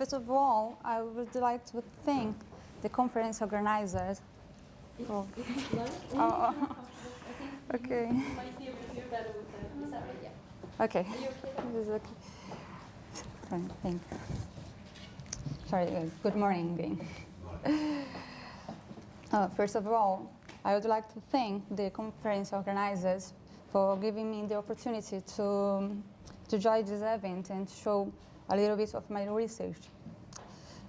First of all, I would like to thank the conference organizers. For okay. You might be able to hear better with that. Is that right? Yeah. Okay. Are you okay? This is okay. Fine, thank you. Sorry, good morning, Bing. First of all, I would like to thank the conference organizers for giving me the opportunity to join this event and show a little bit of my research.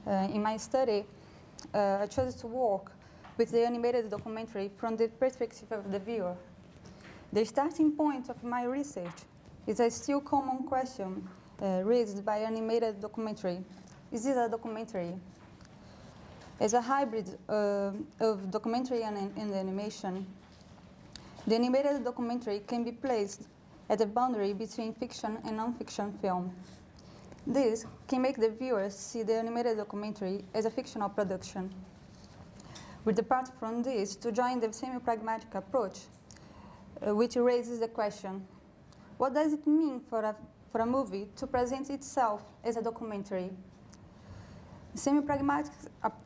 In my study, I chose to work with the animated documentary from the perspective of the viewer. The starting point of my research is a still common question raised by animated documentary. Is this a documentary? As a hybrid of documentary and animation, the animated documentary can be placed at the boundary between fiction and non-fiction film. This can make the viewer see the animated documentary as a fictional production. We depart from this to join the Semio-Pragmatic approach, which raises the question, what does it mean for a movie to present itself as a documentary? Semio-Pragmatic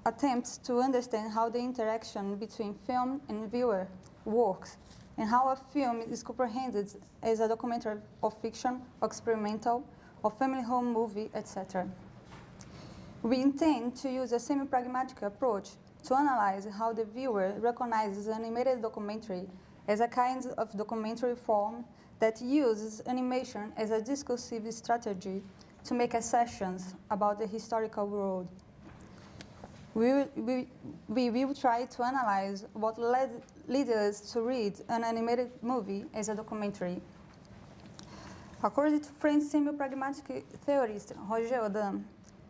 attempts to understand how the interaction between film and viewer works, and how a film is comprehended as a documentary of fiction, experimental, or family home movie, etc. We intend to use a semio-pragmatic approach to analyze how the viewer recognizes animated documentary as a kind of documentary form that uses animation as a discursive strategy to make assertions about the historical world. We will try to analyze what led us to read an animated movie as a documentary. According to French semio-pragmatic theorist Roger Audin,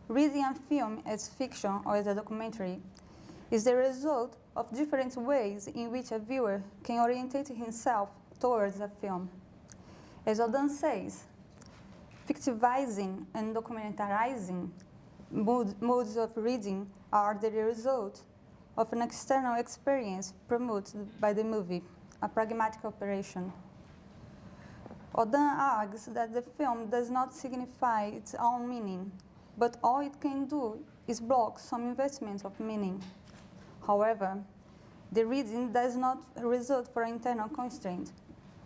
reading a film as fiction or as a documentary is the result of different ways in which a viewer can orientate himself towards a film. As Audin says, fictivizing and documentarizing modes of reading are the result of an external experience promoted by the movie, a pragmatic operation. Audin argues that the film does not signify its own meaning, but all it can do is block some investment of meaning. However, the reading does not result from internal constraint,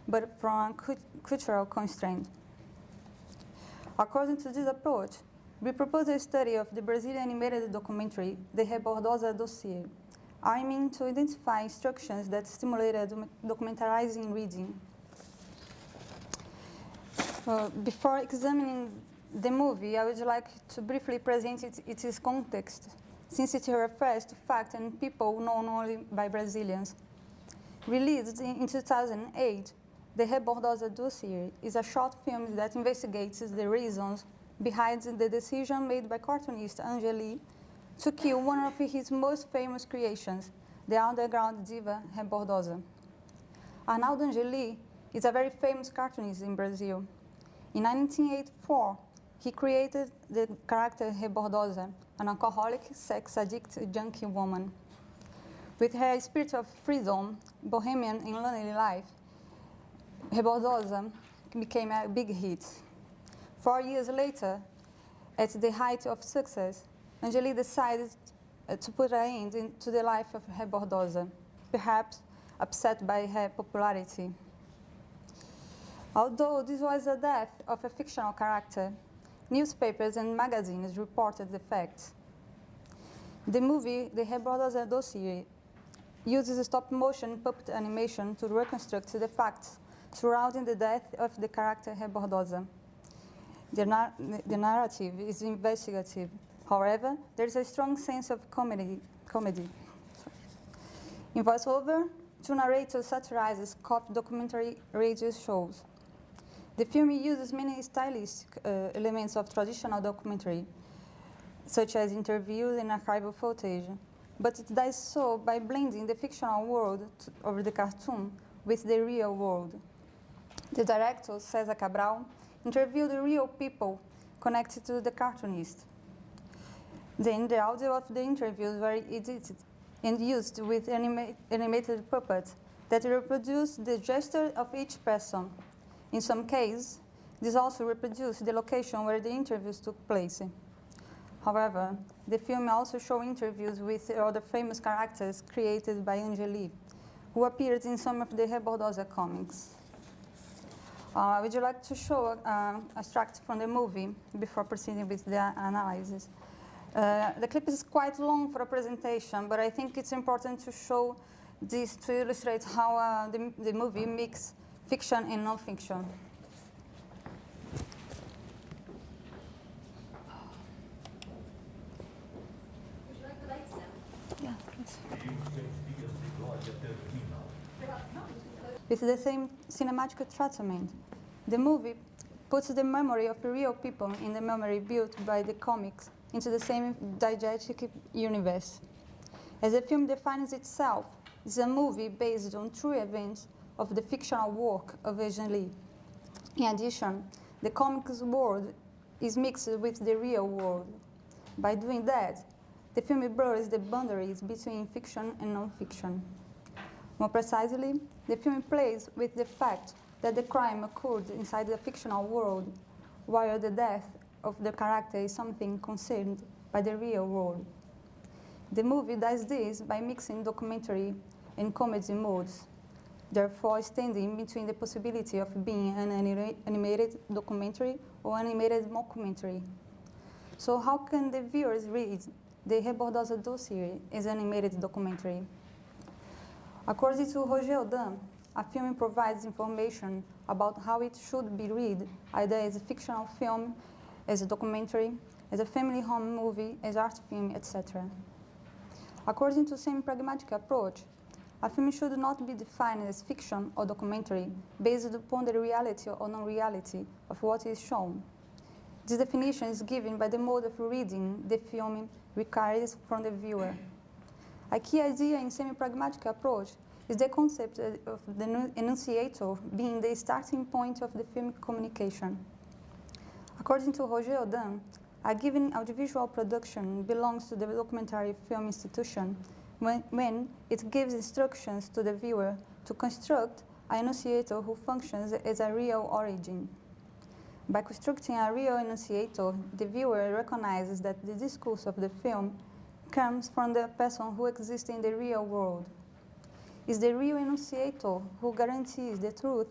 but from a cultural constraint. According to this approach, we propose a study of the Brazilian animated documentary, the Bordosa Dossier, aiming to identify instructions that stimulated documentarizing reading. Before examining the movie, I would like to briefly present its context, since it refers to facts and people known only by Brazilians. Released in 2008, the Bordosa Dossier is a short film that investigates the reasons behind the decision made by cartoonist Angeli to kill one of his most famous creations, the underground diva Bordosa. Arnaldo Angeli is a very famous cartoonist in Brazil. In 1984, he created the character Bordosa, an alcoholic, sex-addicted junkie woman. With her spirit of freedom, bohemian and lonely life, Bordosa became a big hit. 4 years later, at the height of success, Angeli decided to put an end to the life of Bordosa, perhaps upset by her popularity. Although this was the death of a fictional character, newspapers and magazines reported the facts. The movie, the Bordosa Dossier, uses stop-motion puppet animation to reconstruct the facts surrounding the death of the character Bordosa. The narrative is investigative. However, there is a strong sense of comedy. In voiceover, two narrators satirizes cop documentary radio shows. The film uses many stylistic elements of traditional documentary, such as interviews and archival footage, but it does so by blending the fictional world of the cartoon with the real world. The director, César Cabral, interviewed the real people connected to the cartoonist. Then the audio of the interviews were edited and used with animated puppets that reproduce the gesture of each person. In some cases, this also reproduced the location where the interviews took place. However, the film also shows interviews with other famous characters created by Angeli, who appeared in some of the Bordosa comics. Would you like to show an extract from the movie before proceeding with the analysis? The clip is quite long for a presentation, but I think it's important to show this to illustrate how the movie mixes fiction and non-fiction. Would you like the lights now? Yeah, please. With the same cinematic treatment, the movie puts the memory of real people in the memory built by the comics into the same diegetic universe. As the film defines itself, it's a movie based on true events of the fictional work of Angeli. In addition, the comics world is mixed with the real world. By doing that, the film blurs the boundaries between fiction and non-fiction. More precisely, the film plays with the fact that the crime occurred inside the fictional world, while the death of the character is something concerned by the real world. The movie does this by mixing documentary and comedy modes, therefore standing between the possibility of being an animated documentary or animated mockumentary. So how can the viewers read the Bordosa Dossier as an animated documentary? According to Roger Audin, a film provides information about how it should be read, either as a fictional film, as a documentary, as a family home movie, as art film, etc. According to Semio-Pragmatic approach, a film should not be defined as fiction or documentary based upon the reality or non-reality of what is shown. This definition is given by the mode of reading the film requires from the viewer. A key idea in Semio-Pragmatic approach is the concept of the enunciator being the starting point of the film communication. According to Roger Audin, a given audiovisual production belongs to the documentary film institution when it gives instructions to the viewer to construct an enunciator who functions as a real origin. By constructing a real enunciator, the viewer recognizes that the discourse of the film comes from the person who exists in the real world. It's the real enunciator who guarantees the truth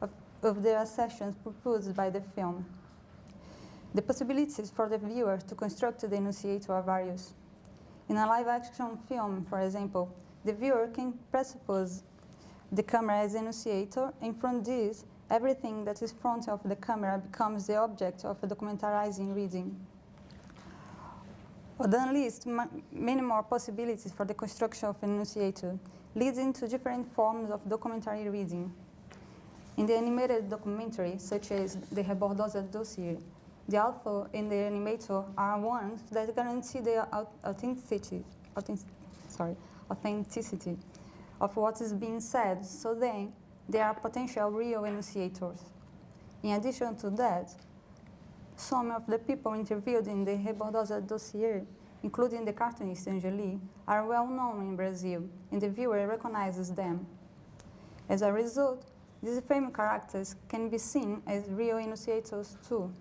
of the assertions proposed by the film. The possibilities for the viewer to construct the enunciator are various. In a live-action film, for example, the viewer can presuppose the camera as enunciator, and from this, everything that is in front of the camera becomes the object of a documentarizing reading. Audin lists many more possibilities for the construction of an enunciator, leading to different forms of documentary reading. In the animated documentary, such as the Bordosa Dossier, the author and the animator are ones that guarantee the authenticity of what is being said, so then they are potential real enunciators. In addition to that, some of the people interviewed in the Bordosa Dossier, including the cartoonist Angeli, are well known in Brazil, and the viewer recognizes them. As a result, these famous characters can be seen as real enunciators too.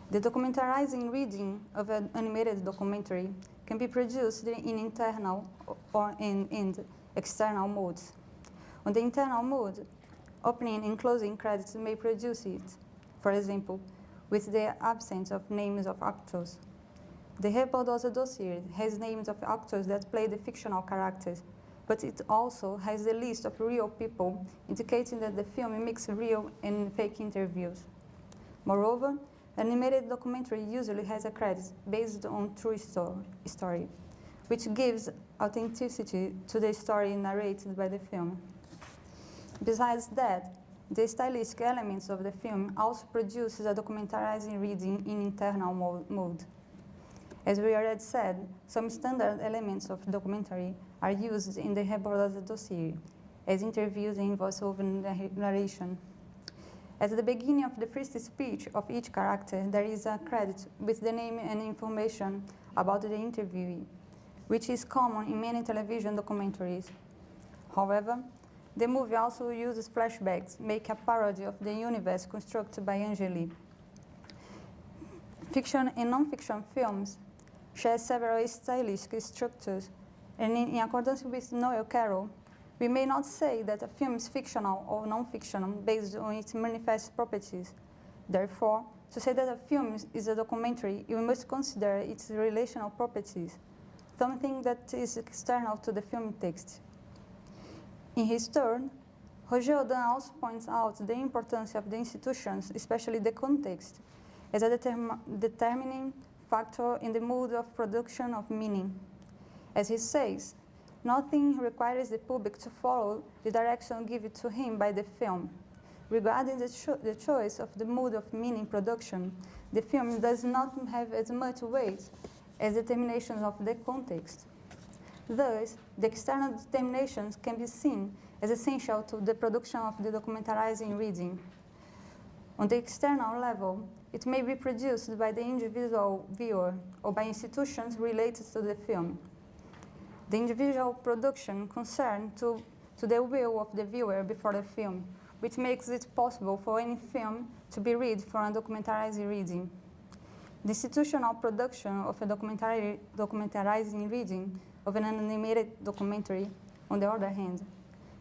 The documentarizing reading of an animated documentary can be produced in internal or in external modes. On the internal mode, opening and closing credits may produce it, for example, with the absence of names of actors. The Bordosa Dossier has names of actors that play the fictional characters, but it also has the list of real people, indicating that the film mixes real and fake interviews. Moreover, an animated documentary usually has a credit based on true story, which gives authenticity to the story narrated by the film. Besides that, the stylistic elements of the film also produces a documentarizing reading in internal mode. As we already said, some standard elements of documentary are used in the Bordosa Dossier, as interviews and voiceover narration. At the beginning of the first speech of each character, there is a credit with the name and information about the interviewee, which is common in many television documentaries. However, the movie also uses flashbacks, make a parody of the universe constructed by Angeli. Fiction and non-fiction films share several stylistic structures, and in accordance with Noel Carroll, we may not say that a film is fictional or non-fictional based on its manifest properties. Therefore, to say that a film is a documentary, you must consider its relational properties, something that is external to the film text. In his turn, Roger Audin also points out the importance of the institutions, especially the context, as a determining factor in the mode of production of meaning. As he says, nothing requires the public to follow the direction given to him by the film. Regarding the choice of the mode of meaning production, the film does not have as much weight as determinations of the context. Thus, the external determinations can be seen as essential to the production of the documentarizing reading. On the external level, it may be produced by the individual viewer or by institutions related to the film. The individual production concerns to the will of the viewer before the film, which makes it possible for any film to be read from a documentarizing reading. The institutional production of a documentarizing reading of an animated documentary, on the other hand,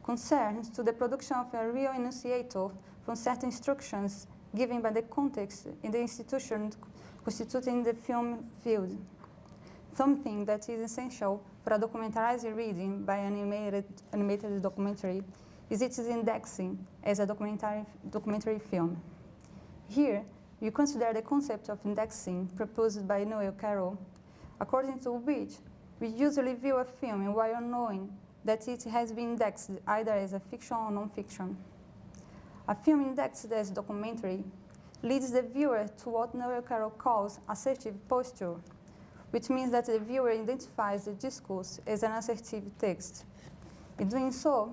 concerns to the production of a real enunciator from certain instructions given by the context in the institution constituting the film field. Something that is essential for a documentarizing reading by an animated documentary is its indexing as a documentary film. Here, you consider the concept of indexing proposed by Noel Carroll, according to which we usually view a film while knowing that it has been indexed either as a fiction or non-fiction. A film indexed as documentary leads the viewer to what Noel Carroll calls assertive posture, which means that the viewer identifies the discourse as an assertive text. In doing so,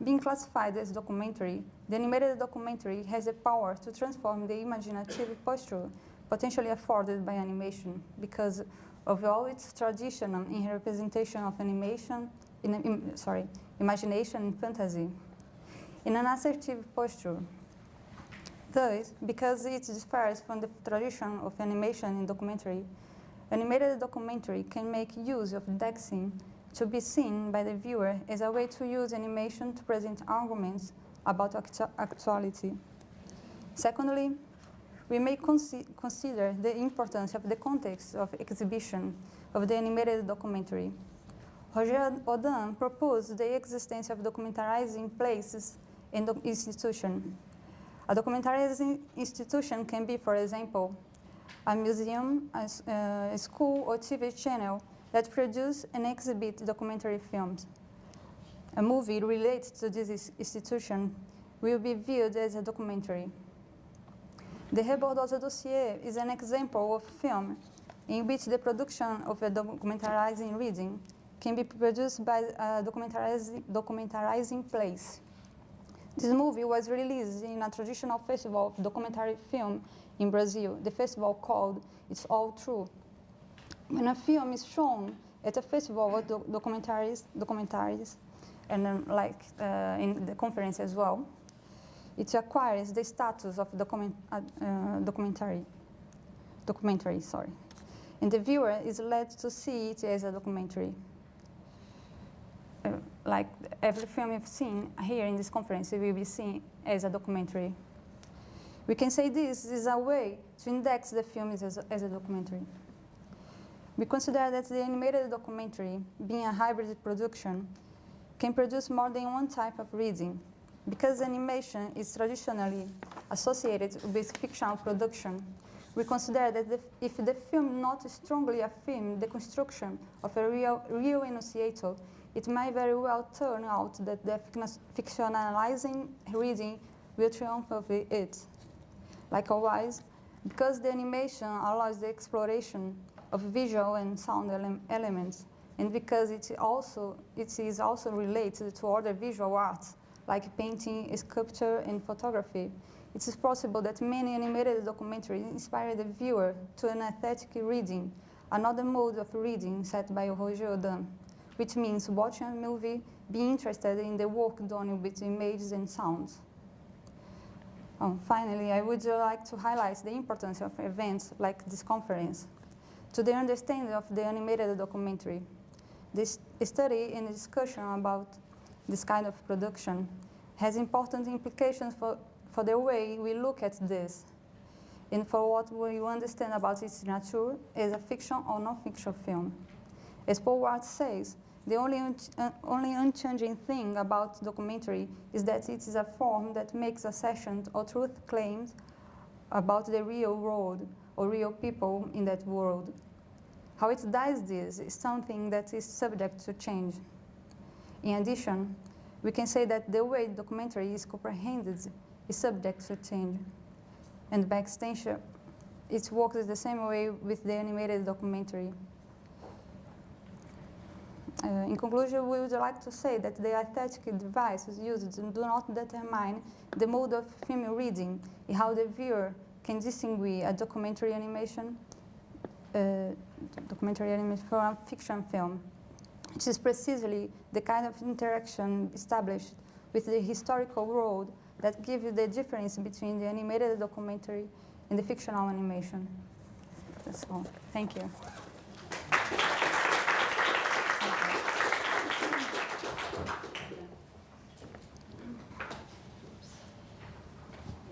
being classified as documentary, the animated documentary has the power to transform the imaginative posture potentially afforded by animation because of all its tradition in representation of imagination and fantasy, in an assertive posture. Thus, because it differs from the tradition of animation in documentary, animated documentary can make use of indexing to be seen by the viewer as a way to use animation to present arguments about actuality. Secondly, we may consider the importance of the context of exhibition of the animated documentary. Roger Audin proposed the existence of documentarizing places in the institution. A documentarizing institution can be, for example, a museum, a school or TV channel that produce and exhibit documentary films. A movie related to this institution will be viewed as a documentary. The Bordosa Dossier is an example of film in which the production of a documentarizing reading can be produced by a documentarizing place. This movie was released in a traditional festival of documentary film in Brazil, the festival called It's All True. When a film is shown at a festival of documentaries, and in the conference as well, it acquires the status of documentary, and the viewer is led to see it as a documentary. Like every film you've seen here in this conference, it will be seen as a documentary. We can say this is a way to index the film as a documentary. We consider that the animated documentary, being a hybrid production, can produce more than one type of reading. Because animation is traditionally associated with fictional production, we consider that if the film not strongly affirms the construction of a real enunciator, it might very well turn out that the fictionalizing reading will triumph over it. Likewise, because the animation allows the exploration of visual and sound elements, and because it is also related to other visual arts, like painting, sculpture, and photography, it is possible that many animated documentaries inspire the viewer to an aesthetic reading, another mode of reading set by Roger Audin, which means watching a movie, being interested in the work done with images and sounds. Finally, I would like to highlight the importance of events like this conference to the understanding of the animated documentary. This study and discussion about this kind of production has important implications for the way we look at this and for what we understand about its nature as a fiction or non-fiction film. As Paul Ward says, the only unchanging thing about documentary is that it is a form that makes assertions or truth claims about the real world or real people in that world. How it does this is something that is subject to change. In addition, we can say that the way documentary is comprehended is subject to change. And by extension, it works the same way with the animated documentary. In conclusion, we would like to say that the aesthetic devices used do not determine the mode of film reading and how the viewer can distinguish a documentary animation from a fiction film. It is precisely the kind of interaction established with the historical world that gives you the difference between the animated documentary and the fictional animation. That's all. Thank you.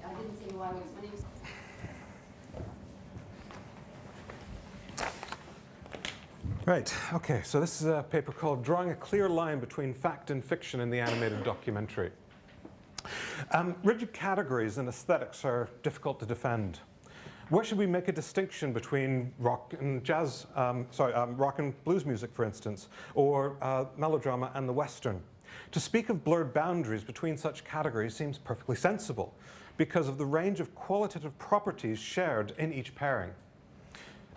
I didn't say who I was. My name is Right, okay, so this is a paper called Drawing a Clear Line Between Fact and Fiction in the Animated Documentary. Rigid categories and aesthetics are difficult to defend. Where should we make a distinction between rock and rock and blues music, for instance, or melodrama and the Western? To speak of blurred boundaries between such categories seems perfectly sensible because of the range of qualitative properties shared in each pairing.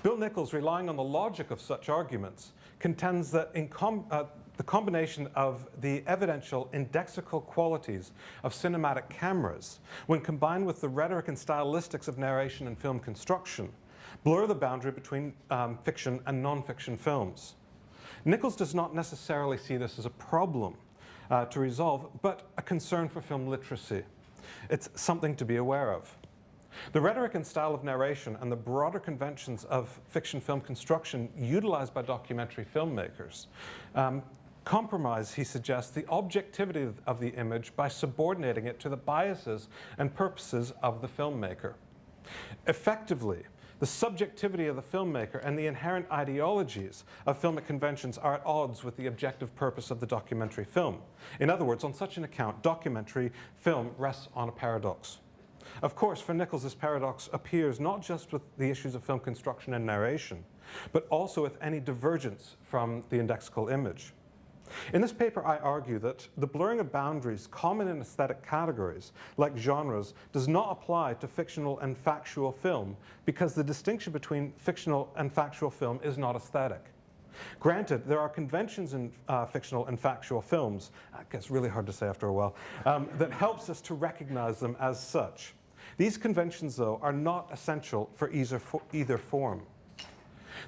Bill Nichols, relying on the logic of such arguments, contends that the combination of the evidential indexical qualities of cinematic cameras, when combined with the rhetoric and stylistics of narration and film construction, blur the boundary between fiction and non-fiction films. Nichols does not necessarily see this as a problem to resolve, but a concern for film literacy. It's something to be aware of. The rhetoric and style of narration and the broader conventions of fiction film construction utilized by documentary filmmakers compromise, he suggests, the objectivity of the image by subordinating it to the biases and purposes of the filmmaker. Effectively, the subjectivity of the filmmaker and the inherent ideologies of filmic conventions are at odds with the objective purpose of the documentary film. In other words, on such an account, documentary film rests on a paradox. Of course, for Nichols, this paradox appears not just with the issues of film construction and narration, but also with any divergence from the indexical image. In this paper, I argue that the blurring of boundaries common in aesthetic categories, like genres, does not apply to fictional and factual film because the distinction between fictional and factual film is not aesthetic. Granted, there are conventions in fictional and factual films, it gets really hard to say after a while, that helps us to recognize them as such. These conventions, though, are not essential for either form.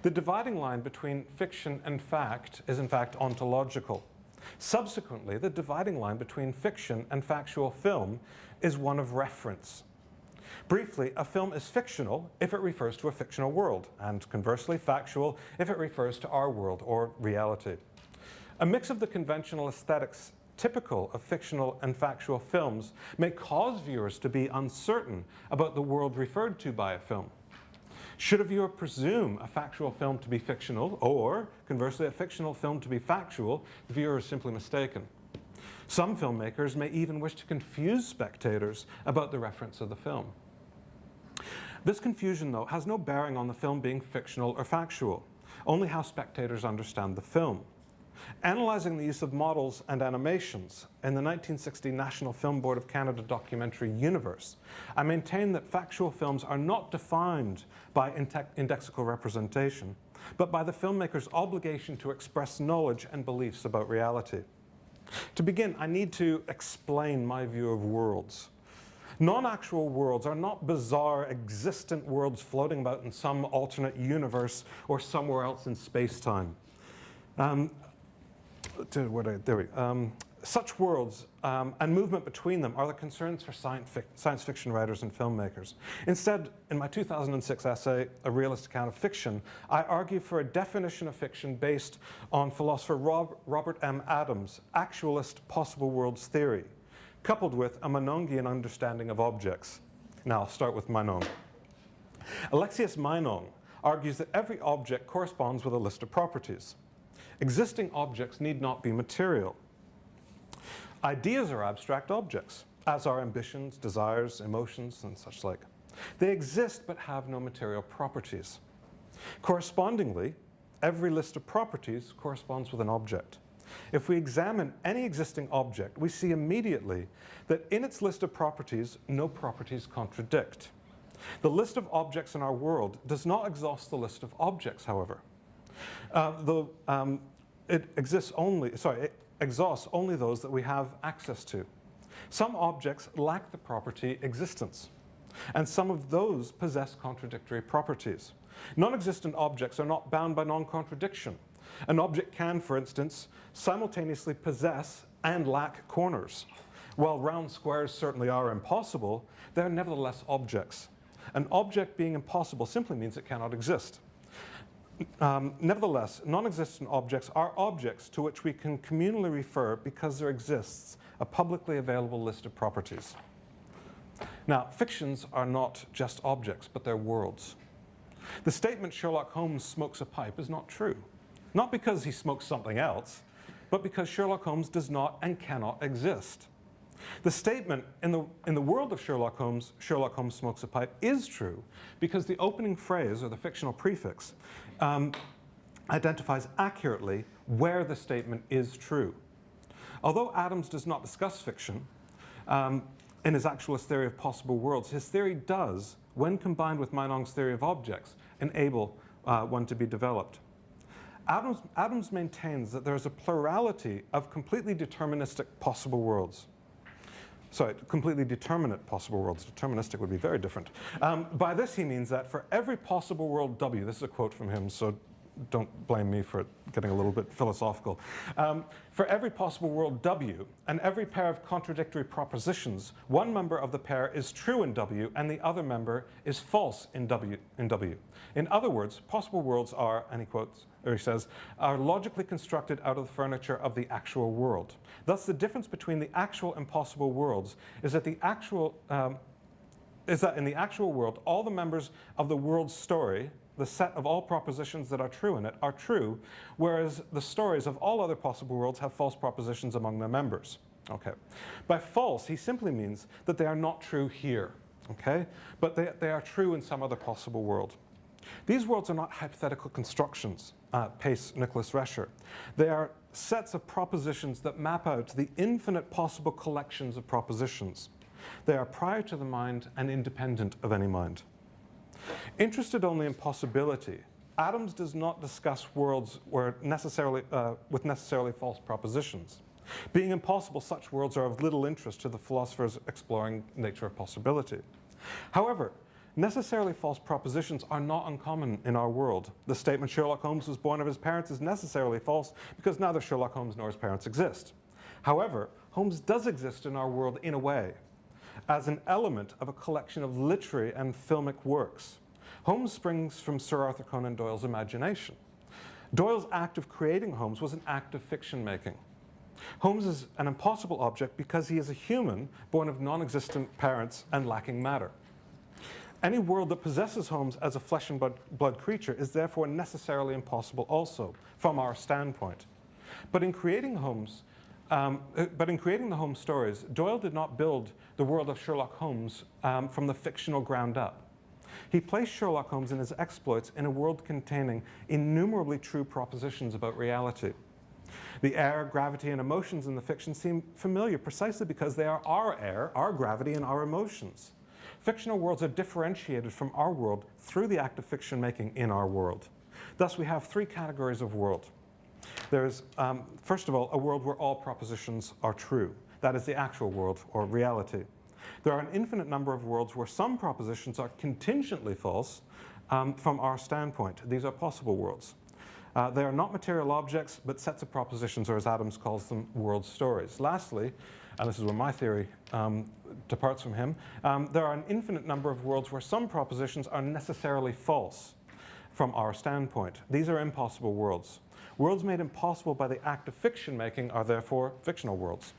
The dividing line between fiction and fact is, in fact, ontological. Subsequently, the dividing line between fiction and factual film is one of reference. Briefly, a film is fictional if it refers to a fictional world, and conversely, factual if it refers to our world or reality. A mix of the conventional aesthetics typical of fictional and factual films may cause viewers to be uncertain about the world referred to by a film. Should a viewer presume a factual film to be fictional, or conversely a fictional film to be factual, the viewer is simply mistaken. Some filmmakers may even wish to confuse spectators about the reference of the film. This confusion, though, has no bearing on the film being fictional or factual, only how spectators understand the film. Analyzing the use of models and animations in the 1960 National Film Board of Canada documentary universe, I maintain that factual films are not defined by indexical representation, but by the filmmaker's obligation to express knowledge and beliefs about reality. To begin, I need to explain my view of worlds. Non-actual worlds are not bizarre, existent worlds floating about in some alternate universe or somewhere else in space-time. such worlds and movement between them are the concerns for science fiction writers and filmmakers. Instead, in my 2006 essay, A Realist Account of Fiction, I argue for a definition of fiction based on philosopher Robert M. Adams' actualist possible worlds theory, coupled with a Meinongian understanding of objects. Now, I'll start with Meinong. Alexius Meinong argues that every object corresponds with a list of properties. Existing objects need not be material. Ideas are abstract objects, as are ambitions, desires, emotions, and such like. They exist but have no material properties. Correspondingly, every list of properties corresponds with an object. If we examine any existing object, we see immediately that in its list of properties, no properties contradict. The list of objects in our world does not exhaust the list of objects, however. It exhausts only those that we have access to. Some objects lack the property existence, and some of those possess contradictory properties. Non-existent objects are not bound by non-contradiction. An object can, for instance, simultaneously possess and lack corners. While round squares certainly are impossible, they are nevertheless objects. An object being impossible simply means it cannot exist. Nevertheless, non-existent objects are objects to which we can communally refer because there exists a publicly available list of properties. Now, fictions are not just objects, but they're worlds. The statement Sherlock Holmes smokes a pipe is not true. Not because he smokes something else, but because Sherlock Holmes does not and cannot exist. The statement in the world of Sherlock Holmes smokes a pipe is true because the opening phrase, or the fictional prefix, identifies accurately where the statement is true. Although Adams does not discuss fiction in his actualist theory of possible worlds, his theory does, when combined with Meinong's theory of objects, enable one to be developed. Adams maintains that there is a plurality of completely deterministic possible worlds. Sorry, completely determinate possible worlds. Deterministic would be very different. By this he means that for every possible world W, this is a quote from him, so don't blame me for getting a little bit philosophical. For every possible world W and every pair of contradictory propositions, one member of the pair is true in W and the other member is false in W. In other words, possible worlds are, and he quotes, or he says, are logically constructed out of the furniture of the actual world. Thus, the difference between the actual and possible worlds is that in the actual world, all the members of the world's story, the set of all propositions that are true in it, are true, whereas the stories of all other possible worlds have false propositions among their members. Okay. By false, he simply means that they are not true here, okay? But they are true in some other possible world. These worlds are not hypothetical constructions, pace Nicholas Rescher. They are sets of propositions that map out the infinite possible collections of propositions. They are prior to the mind and independent of any mind. Interested only in possibility, Adams does not discuss worlds with necessarily false propositions. Being impossible, such worlds are of little interest to the philosophers exploring the nature of possibility. However, necessarily false propositions are not uncommon in our world. The statement Sherlock Holmes was born of his parents is necessarily false because neither Sherlock Holmes nor his parents exist. However, Holmes does exist in our world in a way, as an element of a collection of literary and filmic works. Holmes springs from Sir Arthur Conan Doyle's imagination. Doyle's act of creating Holmes was an act of fiction making. Holmes is an impossible object because he is a human born of non-existent parents and lacking matter. Any world that possesses Holmes as a flesh and blood creature is therefore necessarily impossible also, from our standpoint. But in creating the Holmes stories, Doyle did not build the world of Sherlock Holmes from the fictional ground up. He placed Sherlock Holmes and his exploits in a world containing innumerably true propositions about reality. The air, gravity, and emotions in the fiction seem familiar precisely because they are our air, our gravity, and our emotions. Fictional worlds are differentiated from our world through the act of fiction making in our world. Thus, we have three categories of world. There is, first of all, a world where all propositions are true. That is the actual world, or reality. There are an infinite number of worlds where some propositions are contingently false from our standpoint. These are possible worlds. They are not material objects, but sets of propositions, or as Adams calls them, world stories. Lastly, and this is where my theory departs from him, there are an infinite number of worlds where some propositions are necessarily false from our standpoint. These are impossible worlds. Worlds made impossible by the act of fiction making are therefore fictional worlds.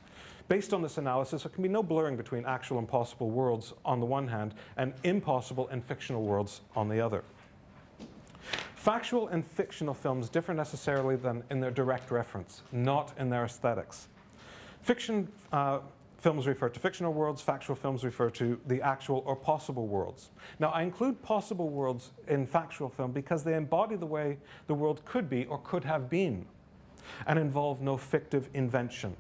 Based on this analysis, there can be no blurring between actual and possible worlds on the one hand and impossible and fictional worlds on the other. Factual and fictional films differ necessarily then in their direct reference, not in their aesthetics. Fiction films refer to fictional worlds, factual films refer to the actual or possible worlds. Now, I include possible worlds in factual film because they embody the way the world could be or could have been and involve no fictive invention.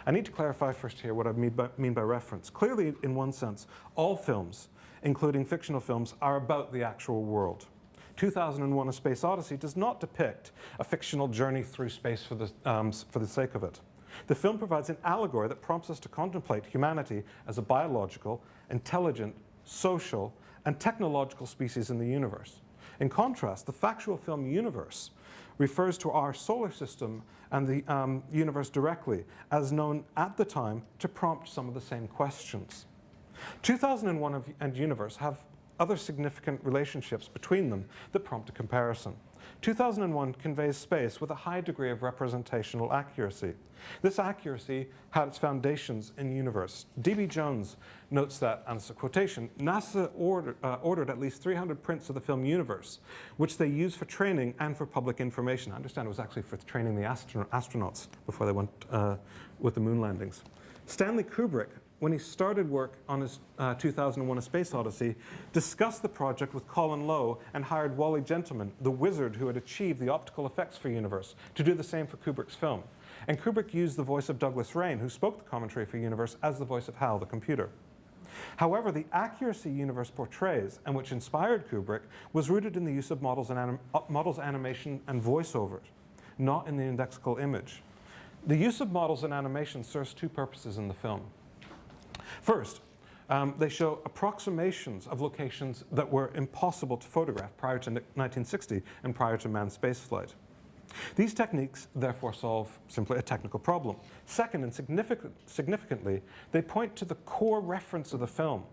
I need to clarify first here what I mean by reference. Clearly, in one sense, all films, including fictional films, are about the actual world. 2001: A Space Odyssey does not depict a fictional journey through space for the sake of it. The film provides an allegory that prompts us to contemplate humanity as a biological, intelligent, social, and technological species in the universe. In contrast, the factual film universe refers to our solar system and the universe directly, as known at the time, to prompt some of the same questions. 2001 and universe have other significant relationships between them that prompt a comparison. 2001 conveys space with a high degree of representational accuracy. This accuracy had its foundations in universe. D.B. Jones notes that, and it's a quotation, NASA ordered at least 300 prints of the film Universe, which they used for training and for public information. I understand it was actually for training the astronauts before they went with the moon landings. Stanley Kubrick, when he started work on his 2001: A Space Odyssey, discussed the project with Colin Lowe and hired Wally Gentleman, the wizard who had achieved the optical effects for Universe, to do the same for Kubrick's film. And Kubrick used the voice of Douglas Rain, who spoke the commentary for Universe, as the voice of Hal, the computer. However, the accuracy Universe portrays, and which inspired Kubrick, was rooted in the use of models, animation, and voiceover, not in the indexical image. The use of models and animation serves two purposes in the film. First, they show approximations of locations that were impossible to photograph prior to 1960 and prior to manned spaceflight. These techniques therefore solve simply a technical problem. Second, and significantly, they point to the core reference of the film.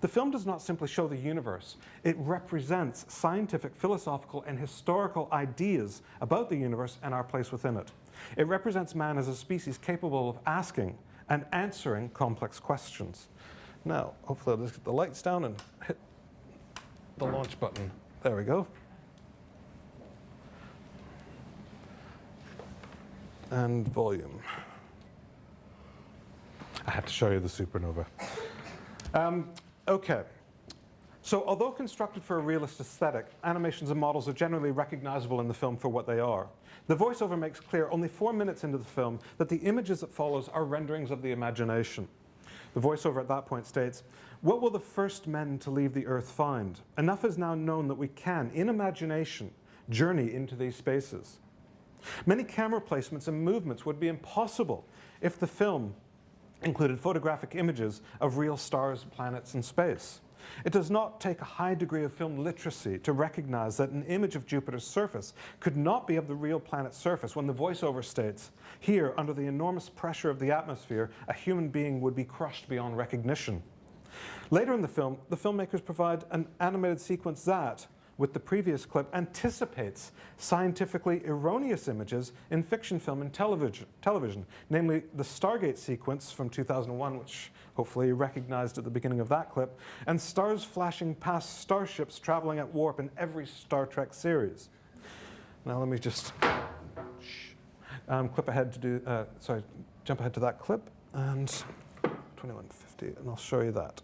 The film does not simply show the universe. It represents scientific, philosophical, and historical ideas about the universe and our place within it. It represents man as a species capable of asking and answering complex questions. Now, hopefully I'll just get the lights down and hit the launch button. There we go. And volume. I had to show you the supernova. Okay. So although constructed for a realist aesthetic, animations and models are generally recognizable in the film for what they are. The voiceover makes clear only 4 minutes into the film that the images that follows are renderings of the imagination. The voiceover at that point states, "What will the first men to leave the earth find? Enough is now known that we can, in imagination, journey into these spaces." Many camera placements and movements would be impossible if the film included photographic images of real stars, planets, and space. It does not take a high degree of film literacy to recognize that an image of Jupiter's surface could not be of the real planet's surface when the voiceover states, "Here, under the enormous pressure of the atmosphere, a human being would be crushed beyond recognition." Later in the film, the filmmakers provide an animated sequence that, with the previous clip, anticipates scientifically erroneous images in fiction film and television, namely the Stargate sequence from 2001, which hopefully you recognized at the beginning of that clip, and stars flashing past starships traveling at warp in every Star Trek series. Now let me just jump ahead to that clip, and 2150, and I'll show you that.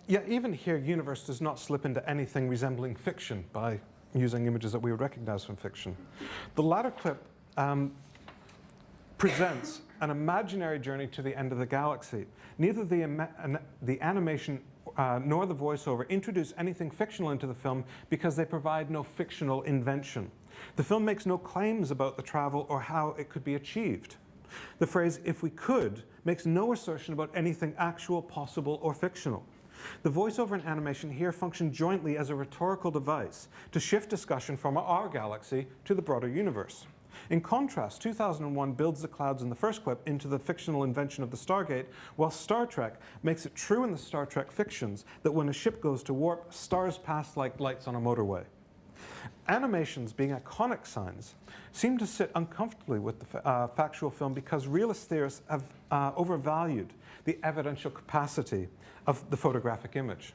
Yeah, even here, Universe does not slip into anything resembling fiction by using images that we would recognize from fiction. The latter clip presents an imaginary journey to the end of the galaxy. Neither the animation nor the voiceover introduce anything fictional into the film because they provide no fictional invention. The film makes no claims about the travel or how it could be achieved. The phrase, "if we could," makes no assertion about anything actual, possible, or fictional. The voiceover and animation here function jointly as a rhetorical device to shift discussion from our galaxy to the broader universe. In contrast, 2001 builds the clouds in the first clip into the fictional invention of the Stargate, while Star Trek makes it true in the Star Trek fictions that when a ship goes to warp, stars pass like lights on a motorway. Animations, being iconic signs, seem to sit uncomfortably with the factual film because realist theorists have overvalued the evidential capacity of the photographic image.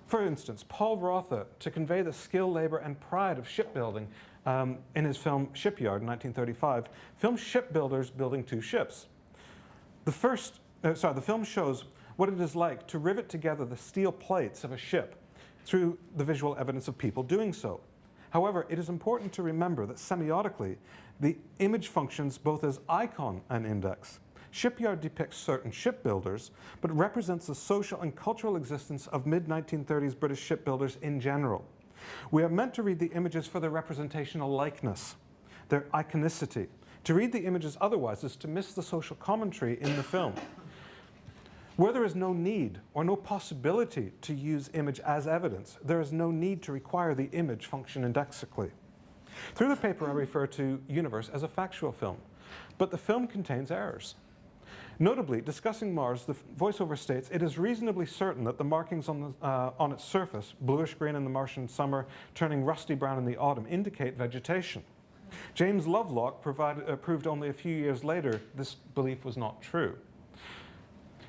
For instance, Paul Rotha, to convey the skill, labor, and pride of shipbuilding in his film Shipyard in 1935, filmed shipbuilders building two ships. The film shows what it is like to rivet together the steel plates of a ship through the visual evidence of people doing so. However, it is important to remember that semiotically, the image functions both as icon and index. Shipyard depicts certain shipbuilders, but represents the social and cultural existence of mid-1930s British shipbuilders in general. We are meant to read the images for their representational likeness, their iconicity. To read the images otherwise is to miss the social commentary in the film. Where there is no need or no possibility to use image as evidence, there is no need to require the image function indexically. Through the paper, I refer to Universe as a factual film, but the film contains errors. Notably, discussing Mars, the voiceover states, it is reasonably certain that the markings on its surface, bluish green in the Martian summer, turning rusty brown in the autumn, indicate vegetation. James Lovelock proved only a few years later this belief was not true.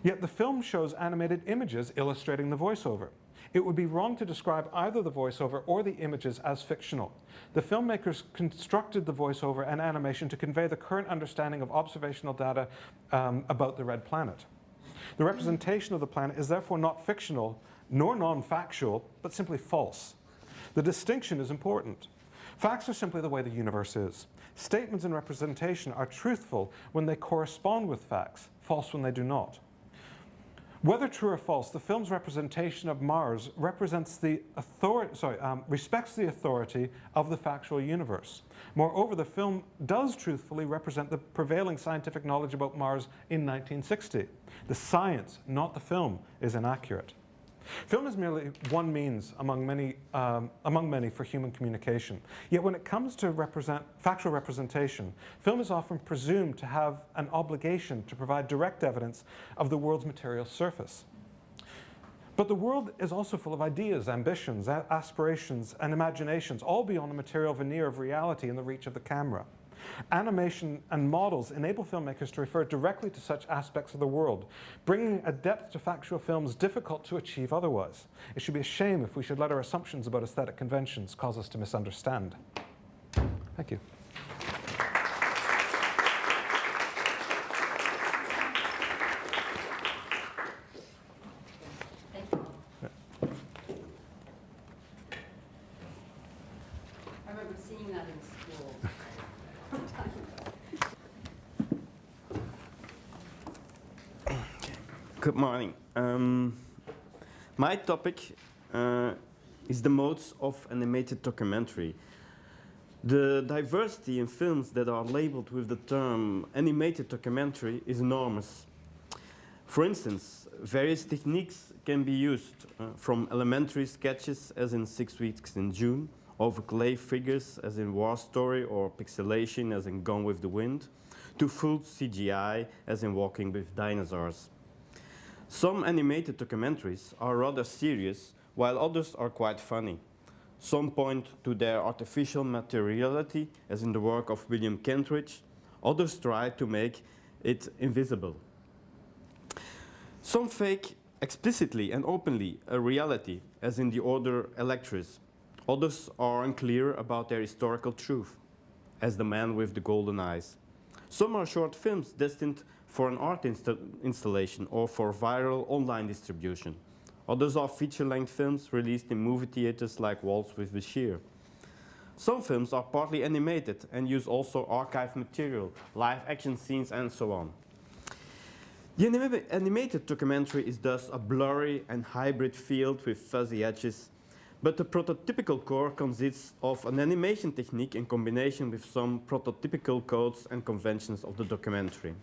Yet the film shows animated images illustrating the voiceover. It would be wrong to describe either the voiceover or the images as fictional. The filmmakers constructed the voiceover and animation to convey the current understanding of observational data about the red planet. The representation of the planet is therefore not fictional nor non-factual, but simply false. The distinction is important. Facts are simply the way the universe is. Statements and representation are truthful when they correspond with facts, false when they do not. Whether true or false, the film's representation of Mars respects the authority of the factual universe. Moreover, the film does truthfully represent the prevailing scientific knowledge about Mars in 1960. The science, not the film, is inaccurate. Film is merely one means among many for human communication. Yet when it comes to factual representation, film is often presumed to have an obligation to provide direct evidence of the world's material surface. But the world is also full of ideas, ambitions, aspirations, and imaginations, all beyond the material veneer of reality in the reach of the camera. Animation and models enable filmmakers to refer directly to such aspects of the world, bringing a depth to factual films difficult to achieve otherwise. It should be a shame if we should let our assumptions about aesthetic conventions cause us to misunderstand. Thank you. Thank you. I remember seeing that in school. Good morning. My topic is the modes of animated documentary. The diversity in films that are labeled with the term animated documentary is enormous. For instance, various techniques can be used, from elementary sketches as in 6 Weeks in June, over clay figures as in War Story or pixelation as in Gone with the Wind, to full CGI as in Walking with Dinosaurs. Some animated documentaries are rather serious, while others are quite funny. Some point to their artificial materiality, as in the work of William Kentridge. Others try to make it invisible. Some fake explicitly and openly a reality, as in the Order Electris. Others are unclear about their historical truth, as The Man with the Golden Eyes. Some are short films destined for an art installation or for viral online distribution. Others are feature-length films released in movie theaters like Waltz with Bashir. Some films are partly animated and use also archive material, live action scenes and so on. The animated documentary is thus a blurry and hybrid field with fuzzy edges, but the prototypical core consists of an animation technique in combination with some prototypical codes and conventions of the documentary.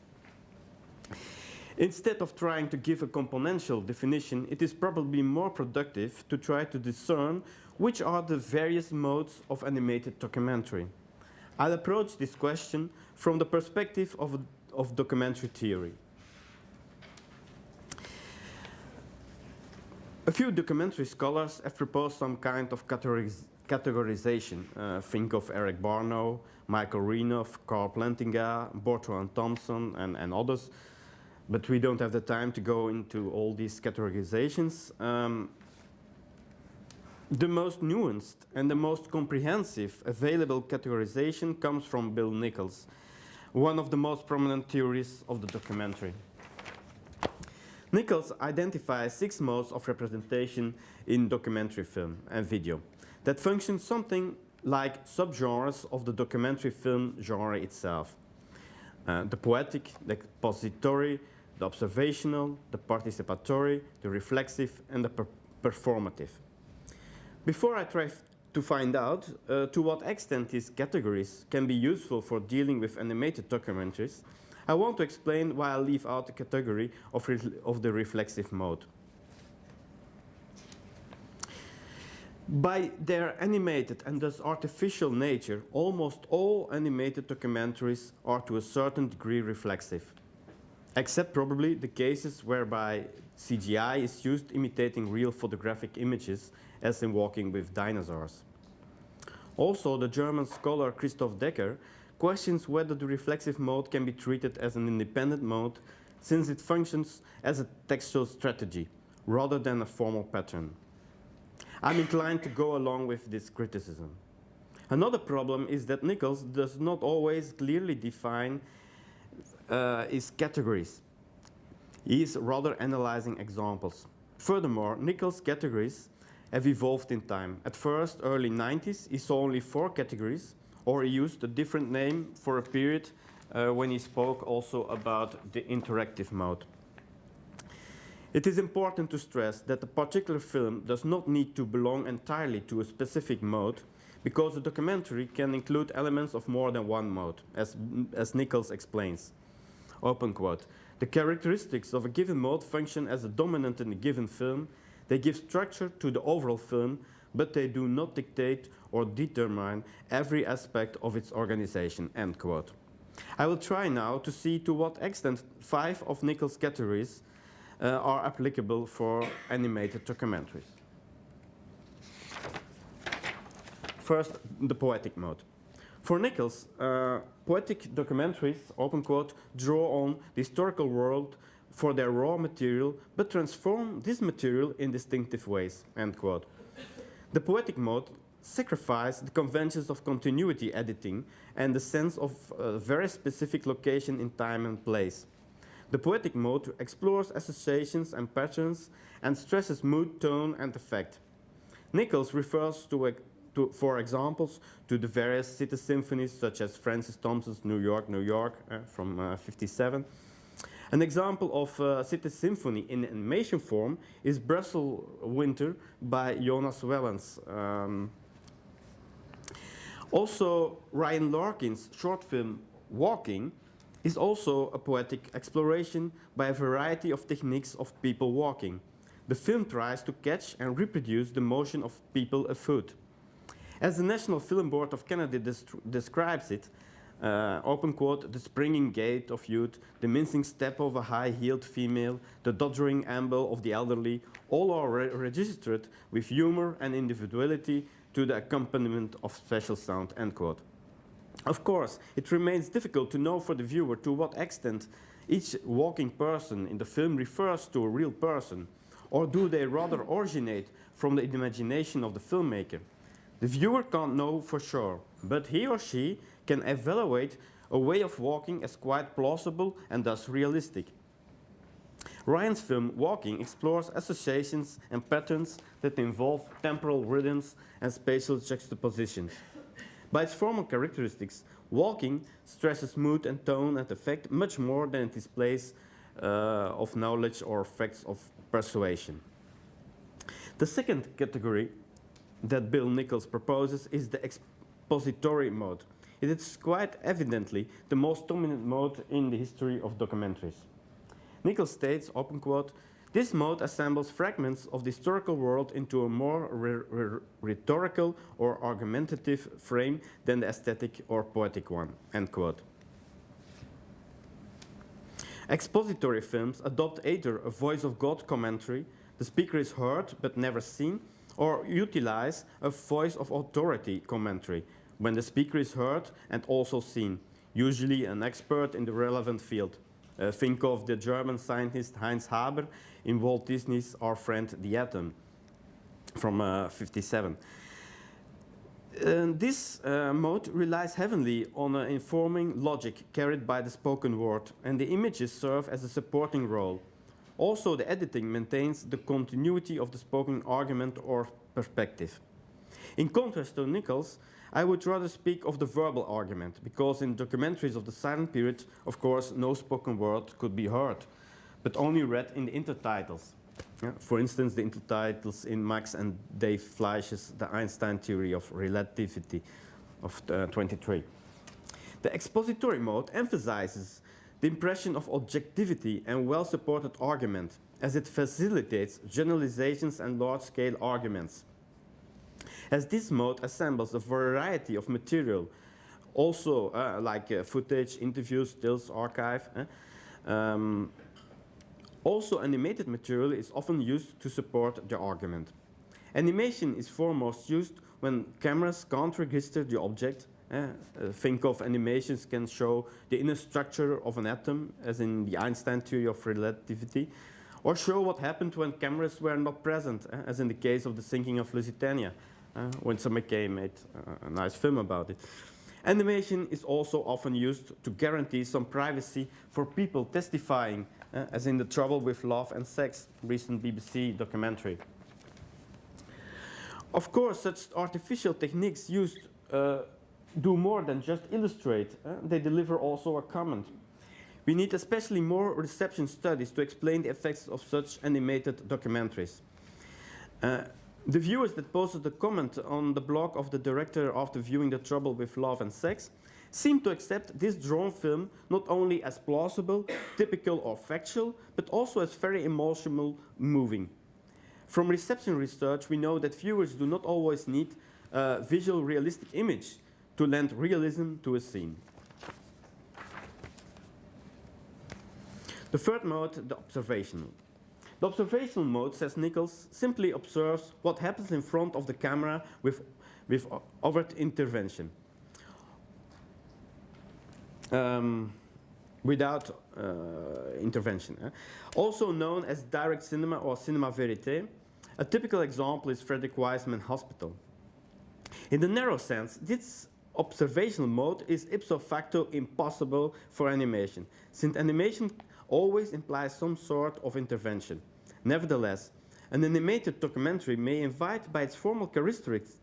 Instead of trying to give a componential definition, it is probably more productive to try to discern which are the various modes of animated documentary. I'll approach this question from the perspective of documentary theory. A few documentary scholars have proposed some kind of categorization. Think of Eric Barnow, Michael Renoff, Carl Plantinga, Bertrand Thompson, and others. But we don't have the time to go into all these categorizations. The most nuanced and the most comprehensive available categorization comes from Bill Nichols, one of the most prominent theorists of the documentary. Nichols identifies 6 modes of representation in documentary film and video that function something like subgenres of the documentary film genre itself. The poetic, the expository, the observational, the participatory, the reflexive, and the performative. Before I try to find out to what extent these categories can be useful for dealing with animated documentaries, I want to explain why I leave out the category of the reflexive mode. By their animated and thus artificial nature, almost all animated documentaries are to a certain degree reflexive, except probably the cases whereby CGI is used imitating real photographic images, as in Walking with Dinosaurs. Also, the German scholar Christoph Decker questions whether the reflexive mode can be treated as an independent mode, since it functions as a textual strategy rather than a formal pattern. I'm inclined to go along with this criticism. Another problem is that Nichols does not always clearly define his categories. He is rather analyzing examples. Furthermore, Nichols' categories have evolved in time. At first, early 90s, he saw only 4 categories, or he used a different name for a period when he spoke also about the interactive mode. It is important to stress that a particular film does not need to belong entirely to a specific mode, because a documentary can include elements of more than one mode, as Nichols explains. Open quote. The characteristics of a given mode function as a dominant in a given film. They give structure to the overall film, but they do not dictate or determine every aspect of its organization, end quote. I will try now to see to what extent 5 of Nichols' categories are applicable for animated documentaries. First, the poetic mode. For Nichols, poetic documentaries, open quote, draw on the historical world for their raw material, but transform this material in distinctive ways, end quote. The poetic mode sacrifices the conventions of continuity editing and the sense of a very specific location in time and place. The poetic mode explores associations and patterns and stresses mood, tone, and effect. Nichols refers for examples, to the various city symphonies, such as Francis Thompson's New York, New York from '57. An example of a city symphony in animation form is Brussels Winter by Jonas Wellens. Also, Ryan Larkin's short film Walking is also a poetic exploration by a variety of techniques of people walking. The film tries to catch and reproduce the motion of people afoot. As the National Film Board of Canada describes it, open quote, the springing gait of youth, the mincing step of a high-heeled female, the doddering amble of the elderly, all are registered with humor and individuality to the accompaniment of special sound, end quote. Of course, it remains difficult to know for the viewer to what extent each walking person in the film refers to a real person, or do they rather originate from the imagination of the filmmaker. The viewer can't know for sure, but he or she can evaluate a way of walking as quite plausible and thus realistic. Ryan's film Walking explores associations and patterns that involve temporal rhythms and spatial juxtapositions. By its formal characteristics, Walking stresses mood and tone and effect much more than it displays of knowledge or effects of persuasion. The second category that Bill Nichols proposes is the expository mode. It is quite evidently the most dominant mode in the history of documentaries. Nichols states, open quote, "This mode assembles fragments of the historical world into a more rhetorical or argumentative frame than the aesthetic or poetic one," end quote. Expository films adopt either a voice of God commentary, the speaker is heard but never seen, or utilize a voice of authority commentary, when the speaker is heard and also seen, usually an expert in the relevant field. Think of the German scientist Heinz Haber in Walt Disney's Our Friend the Atom from 1957. This mode relies heavily on an informing logic carried by the spoken word, and the images serve as a supporting role. Also, the editing maintains the continuity of the spoken argument or perspective. In contrast to Nichols, I would rather speak of the verbal argument, because in documentaries of the silent period, of course, no spoken word could be heard, but only read in the intertitles. Yeah, for instance, the intertitles in Max and Dave Fleisch's The Einstein Theory of Relativity of 23. The expository mode emphasizes the impression of objectivity and well-supported argument, as it facilitates generalizations and large-scale arguments. As this mode assembles a variety of material, also like footage, interviews, stills, archive. Also, animated material is often used to support the argument. Animation is foremost used when cameras can't register the object. Think of animations can show the inner structure of an atom, as in the Einstein Theory of Relativity, or show what happened when cameras were not present, as in the case of the sinking of Lusitania, when Sir McKay made a nice film about it. Animation is also often used to guarantee some privacy for people testifying, as in The Trouble with Love and Sex, recent BBC documentary. Of course, such artificial techniques used do more than just illustrate. They deliver also a comment. We need especially more reception studies to explain the effects of such animated documentaries. The viewers that posted a comment on the blog of the director after viewing The Trouble with Love and Sex seem to accept this drawn film not only as plausible, typical or factual, but also as very emotional, moving. From reception research, we know that viewers do not always need a visual realistic image to lend realism to a scene. The third mode, the observational. The observational mode, says Nichols, simply observes what happens in front of the camera with overt intervention. Without intervention. Also known as direct cinema or cinema verité, a typical example is Frederick Wiseman Hospital. In the narrow sense, this observational mode is ipso facto impossible for animation, since animation always implies some sort of intervention. Nevertheless, an animated documentary may invite by its formal characteristics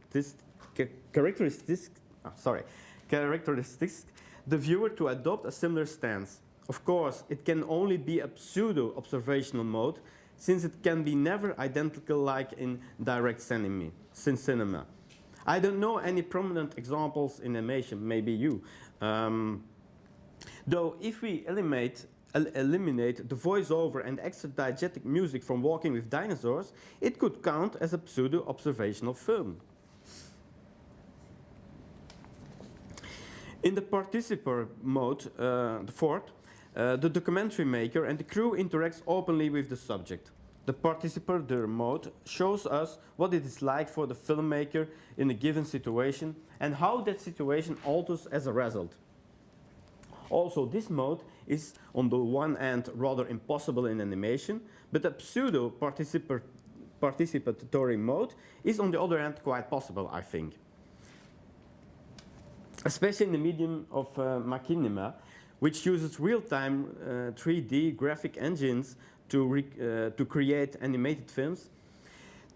the viewer to adopt a similar stance. Of course, it can only be a pseudo-observational mode, since it can be never identical like in direct cinema. I don't know any prominent examples in animation, maybe you. Though if we eliminate the voiceover and extra diegetic music from Walking with Dinosaurs, it could count as a pseudo-observational film. In the participator mode, the fourth, the documentary maker and the crew interacts openly with the subject. The participator mode shows us what it is like for the filmmaker in a given situation and how that situation alters as a result. Also, this mode is on the one hand rather impossible in animation, but a pseudo-participatory mode is on the other hand quite possible, I think. Especially in the medium of machinima, which uses real-time 3D graphic engines to create animated films.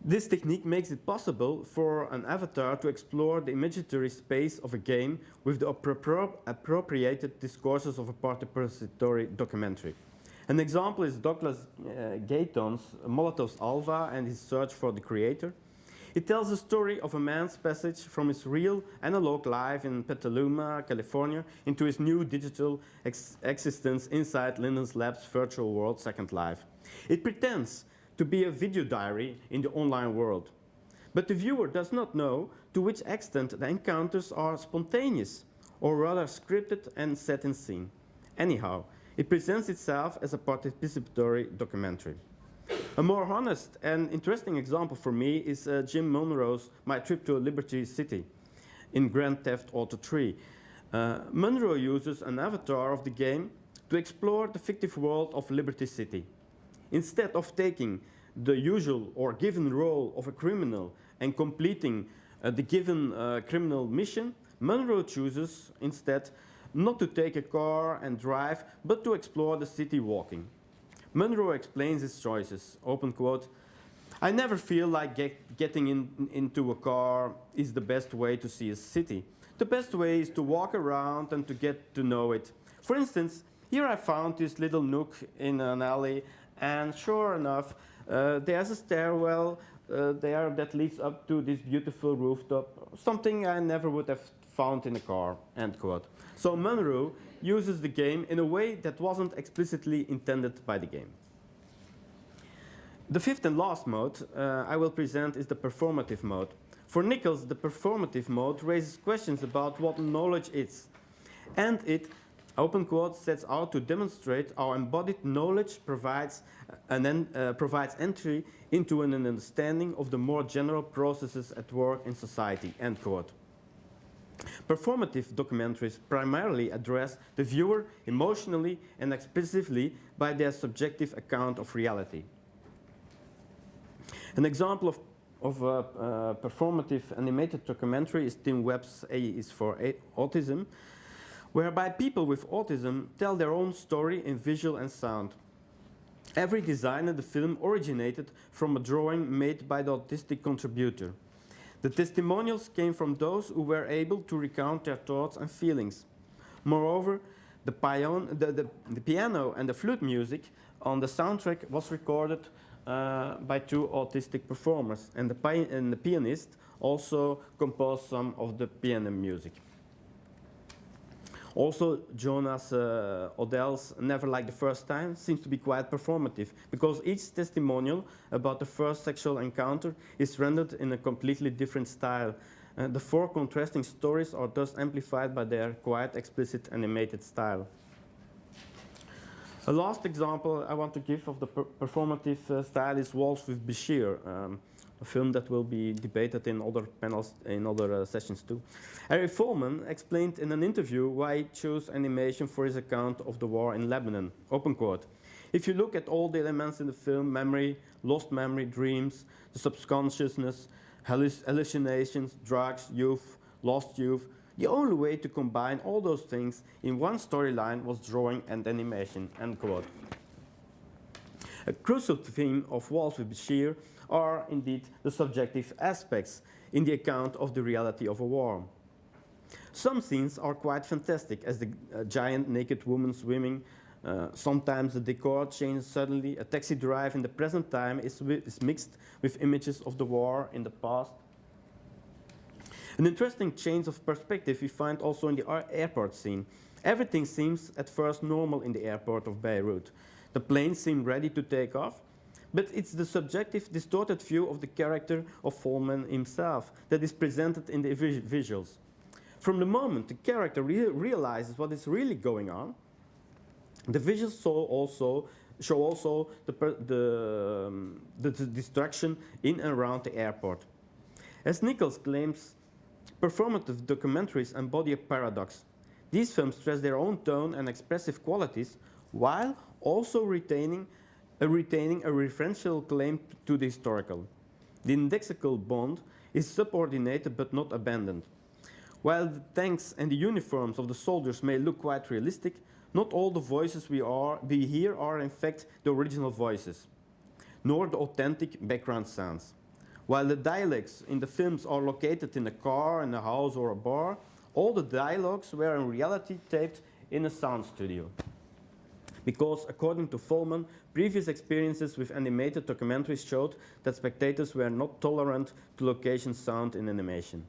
This technique makes it possible for an avatar to explore the imaginary space of a game with the appropriated discourses of a participatory documentary. An example is Douglas Gayton's Molotov's Alva and his search for the creator. It tells the story of a man's passage from his real analog life in Petaluma, California, into his new digital existence inside Lyndon Lab's virtual world, Second Life. It pretends to be a video diary in the online world. But the viewer does not know to which extent the encounters are spontaneous, or rather scripted and set in scene. Anyhow, it presents itself as a participatory documentary. A more honest and interesting example for me is Jim Monroe's My Trip to Liberty City in Grand Theft Auto 3. Monroe uses an avatar of the game to explore the fictive world of Liberty City. Instead of taking the usual or given role of a criminal and completing the given criminal mission, Monroe chooses instead not to take a car and drive, but to explore the city walking. Monroe explains his choices, open quote, "I never feel like getting into a car is the best way to see a city. The best way is to walk around and to get to know it. For instance, here I found this little nook in an alley, and sure enough, there's a stairwell there that leads up to this beautiful rooftop, something I never would have found in a car," end quote. So Monroe uses the game in a way that wasn't explicitly intended by the game. The fifth and last mode I will present is the performative mode. For Nichols, the performative mode raises questions about what knowledge is. And it, open quote, sets out to demonstrate how embodied knowledge provides entry into an understanding of the more general processes at work in society, end quote. Performative documentaries primarily address the viewer emotionally and expressively by their subjective account of reality. An example of a performative animated documentary is Tim Webb's A is for Autism, whereby people with autism tell their own story in visual and sound. Every design in the film originated from a drawing made by the autistic contributor. The testimonials came from those who were able to recount their thoughts and feelings. Moreover, the piano and the flute music on the soundtrack was recorded by two autistic performers, and the pianist also composed some of the piano music. Also, Jonas Odell's Never Like the First Time seems to be quite performative, because each testimonial about the first sexual encounter is rendered in a completely different style. The four contrasting stories are thus amplified by their quite explicit animated style. A last example I want to give of the performative style is Waltz with Bashir, a film that will be debated in other panels, in other sessions too. Harry Folman explained in an interview why he chose animation for his account of the war in Lebanon. Open quote, "If you look at all the elements in the film, memory, lost memory, dreams, the subconsciousness, hallucinations, drugs, youth, lost youth, the only way to combine all those things in one storyline was drawing and animation," end quote. A crucial theme of Waltz with Bashir are indeed the subjective aspects in the account of the reality of a war. Some scenes are quite fantastic, as the giant naked woman swimming. Sometimes the decor changes suddenly. A taxi drive in the present time is mixed with images of the war in the past. An interesting change of perspective we find also in the airport scene. Everything seems at first normal in the airport of Beirut. The planes seem ready to take off, but it's the subjective, distorted view of the character of Folman himself that is presented in the visuals. From the moment the character realizes what is really going on, the visuals show also the destruction in and around the airport. As Nichols claims, performative documentaries embody a paradox. These films stress their own tone and expressive qualities while also retaining a referential claim to the historical. The indexical bond is subordinated but not abandoned. While the tanks and the uniforms of the soldiers may look quite realistic, not all the voices we hear are in fact the original voices, nor the authentic background sounds. While the dialects in the films are located in a car, in a house or a bar, all the dialogues were in reality taped in a sound studio. because, according to Folman, previous experiences with animated documentaries showed that spectators were not tolerant to location sound in animation.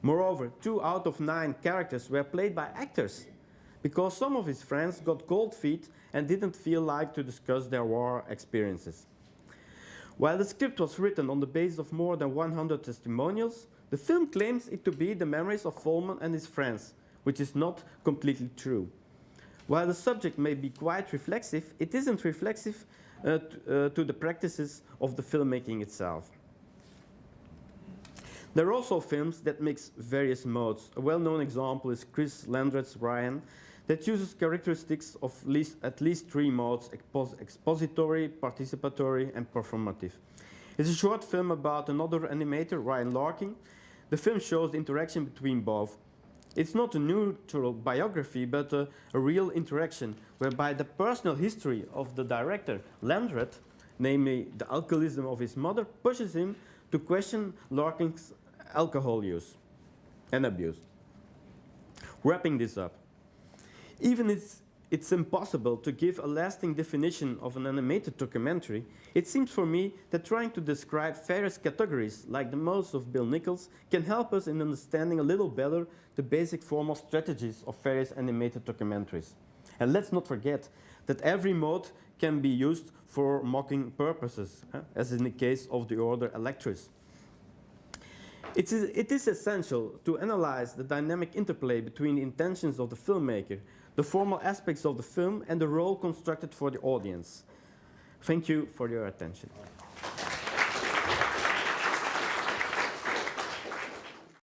Moreover, 2 out of 9 characters were played by actors, because some of his friends got cold feet and didn't feel like to discuss their war experiences. While the script was written on the basis of more than 100 testimonials, the film claims it to be the memories of Folman and his friends, which is not completely true. While the subject may be quite reflexive, it isn't reflexive to the practices of the filmmaking itself. There are also films that mix various modes. A well-known example is Chris Landred's Ryan, that uses characteristics of at least 3 modes: expository, participatory, and performative. It's a short film about another animator, Ryan Larkin. The film shows the interaction between both. It's not a neutral biography, but a real interaction, whereby the personal history of the director, Landred, namely the alcoholism of his mother, pushes him to question Larkin's alcohol use and abuse. Wrapping this up, even it's impossible to give a lasting definition of an animated documentary, it seems for me that trying to describe various categories, like the modes of Bill Nichols, can help us in understanding a little better the basic formal strategies of various animated documentaries. And let's not forget that every mode can be used for mocking purposes, as in the case of the order Electris. It is essential to analyze the dynamic interplay between the intentions of the filmmaker, the formal aspects of the film, and the role constructed for the audience. Thank you for your attention.